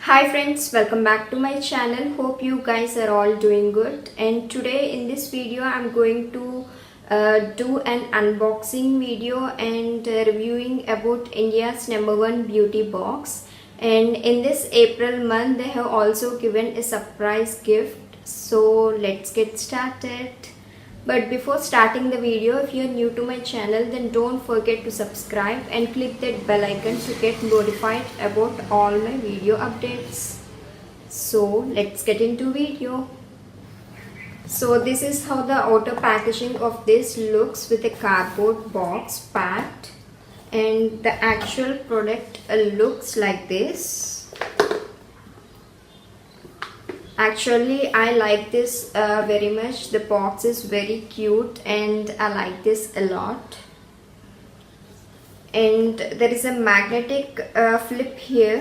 Hi friends, welcome back to my channel. Hope you guys are all doing good. And today in this video I'm going to do an unboxing video and reviewing about India's #1 beauty box. And in this April month they have also given a surprise gift. So let's get started. But before starting the video, if you're new to my channel, then don't forget to subscribe and click that bell icon to get notified about all my video updates. So let's get into video. So this is how the outer packaging of this looks with a cardboard box packed, and the actual product looks like this. Actually, I like this very much. The box is very cute and I like this a lot. And there is a magnetic flip here.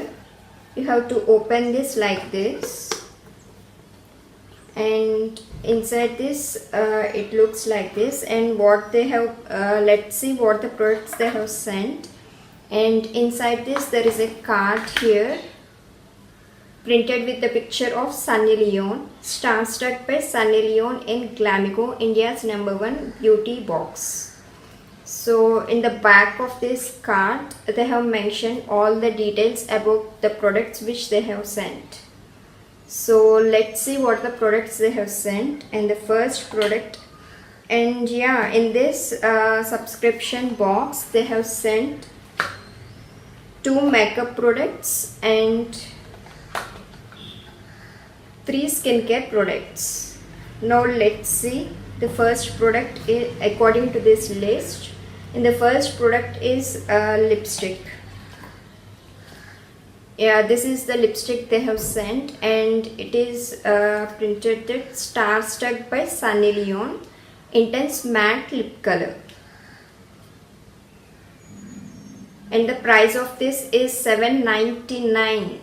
You have to open this like this. And inside this, it looks like this. And what they have, let's see what the products they have sent. And inside this, there is a card here, printed with the picture of Sunny Leone, starstruck by Sunny Leone in Glamego, India's #1 beauty box. So in the back of this card, they have mentioned all the details about the products which they have sent. So let's see what the products they have sent. And the first product, and yeah, in this subscription box, they have sent 2 makeup products and 3 skincare products. Now let's see the first product is, according to this list. And the first product is lipstick. Yeah, this is the lipstick they have sent, and it is printed that starstruck by Sunny Leone, intense matte lip color. And the price of this is $7.99.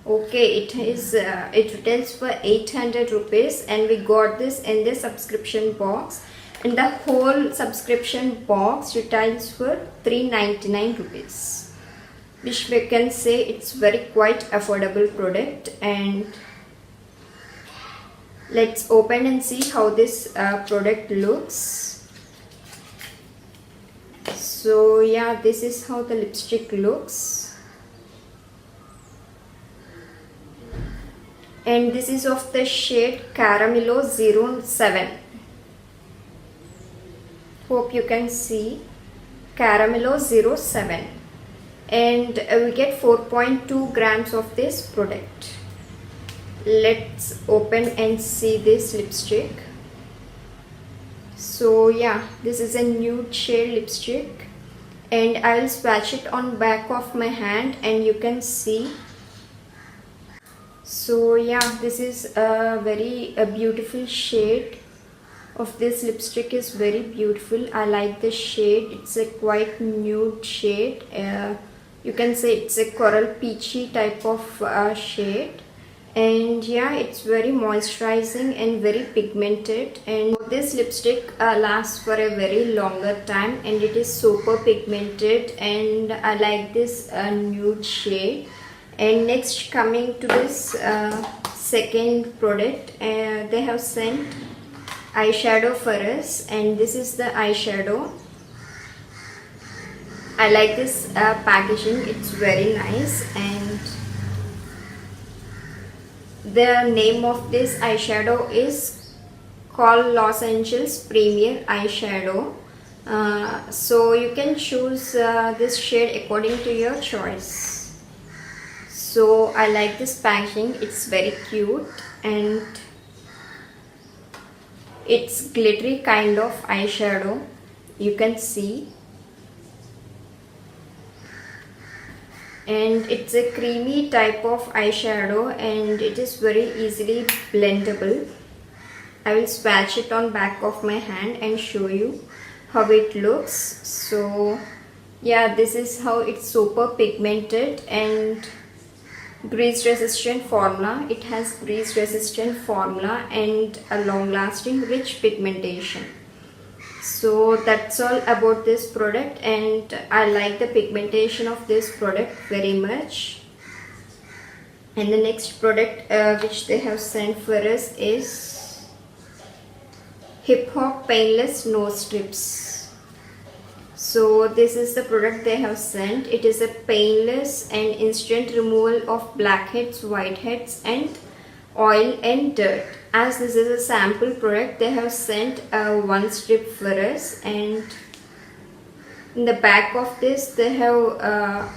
Okay, it retails for 800 rupees, and we got this in the subscription box, and the whole subscription box retails for 399 rupees, which we can say it's very quite affordable product. And let's open and see how this product looks. So yeah, this is how the lipstick looks. And this is of the shade Caramello 07. Hope you can see Caramello 07. And we get 4.2 grams of this product. Let's open and see this lipstick. So yeah, this is a nude shade lipstick, and I will swatch it on back of my hand and you can see. So yeah, this is a very beautiful shade of this lipstick. Is very beautiful. I like the shade. It's a quite nude shade. You can say it's a coral peachy type of shade. And yeah, it's very moisturizing and very pigmented. And this lipstick lasts for a very longer time, and it is super pigmented, and I like this nude shade. And next, coming to this second product, they have sent eyeshadow for us, and this is the eyeshadow. I like this packaging, it's very nice. And the name of this eyeshadow is called Los Angeles Premier Eyeshadow. So you can choose this shade according to your choice. So I like this packaging, it's very cute, and it's glittery kind of eyeshadow, you can see. And it's a creamy type of eyeshadow, and it is very easily blendable. I will swatch it on back of my hand and show you how it looks. So yeah, this is how it's super pigmented and grease resistant formula. It has grease resistant formula and a long lasting rich pigmentation. So that's all about this product, and I like the pigmentation of this product very much. And the next product which they have sent for us is Hip Hop Painless Nose Strips. So this is the product they have sent. It is a painless and instant removal of blackheads, whiteheads and oil and dirt. As this is a sample product, they have sent one strip for us, and in the back of this they have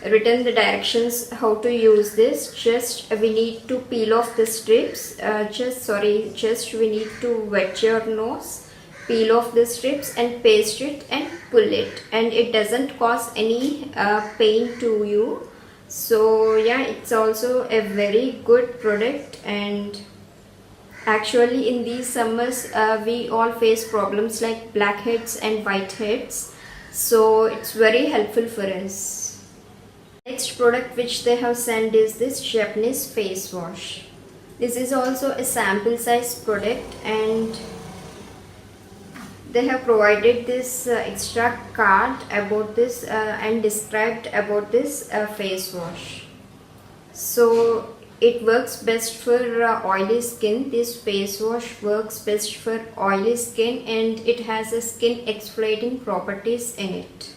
written the directions how to use this. Just we need to peel off the strips. Just we need to wet your nose, peel off the strips and paste it and pull it, and it doesn't cause any pain to you. So yeah, it's also a very good product. And actually in these summers we all face problems like blackheads and whiteheads, so it's very helpful for us. Next product which they have sent is this Japanese face wash. This is also a sample size product, and they have provided this extra card about this and described about this face wash. So it works best for oily skin. This face wash works best for oily skin, and it has a skin exfoliating properties in it.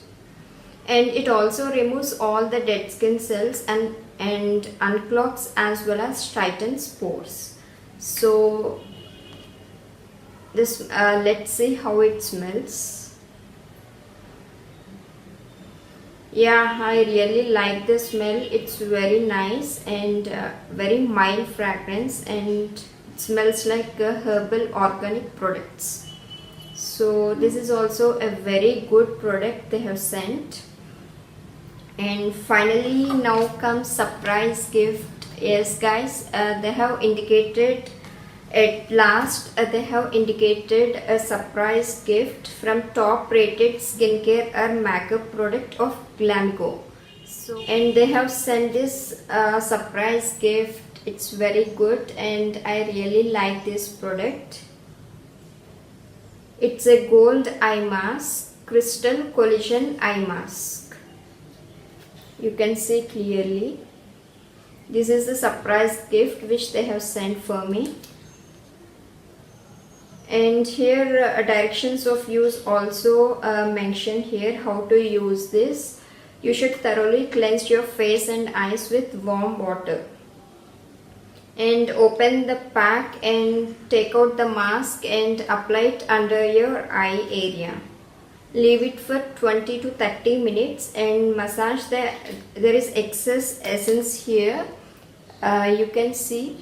And it also removes all the dead skin cells and unclogs as well as tightens pores. So this let's see how it smells. Yeah, I really like the smell. It's very nice and very mild fragrance, and it smells like herbal organic products. So this is also a very good product they have sent. And finally now comes surprise gift. Yes guys, they have indicated at last they have indicated a surprise gift from top rated skincare or makeup product of Glamego. So and they have sent this surprise gift. It's very good and I really like this product. It's a gold eye mask, crystal collagen eye mask. You can see clearly. This is the surprise gift which they have sent for me. And here directions of use also mentioned here how to use this. You should thoroughly cleanse your face and eyes with warm water. And open the pack and take out the mask and apply it under your eye area. Leave it for 20 to 30 minutes and massage there is excess essence here. You can see.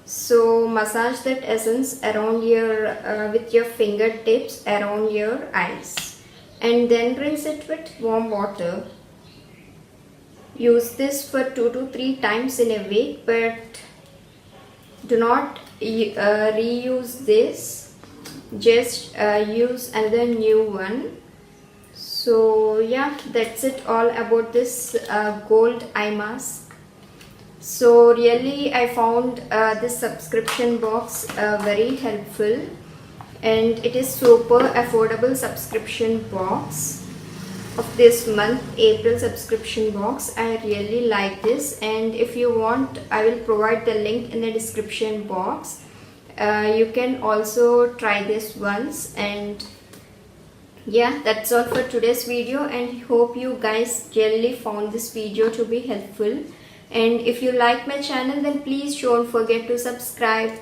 So massage that essence around your with your fingertips around your eyes, and then rinse it with warm water. Use this for 2 to 3 times in a week, but do not reuse this. Just use another new one. So yeah, that's it all about this gold eye mask. So really I found this subscription box very helpful, and it is super affordable subscription box of this month, April subscription box. I really like this, and if you want I will provide the link in the description box. You can also try this once. And yeah, that's all for today's video, and hope you guys really found this video to be helpful. And if you like my channel, then please don't forget to subscribe,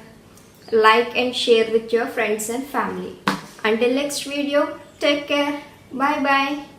like and share with your friends and family. Until next video, take care. Bye bye.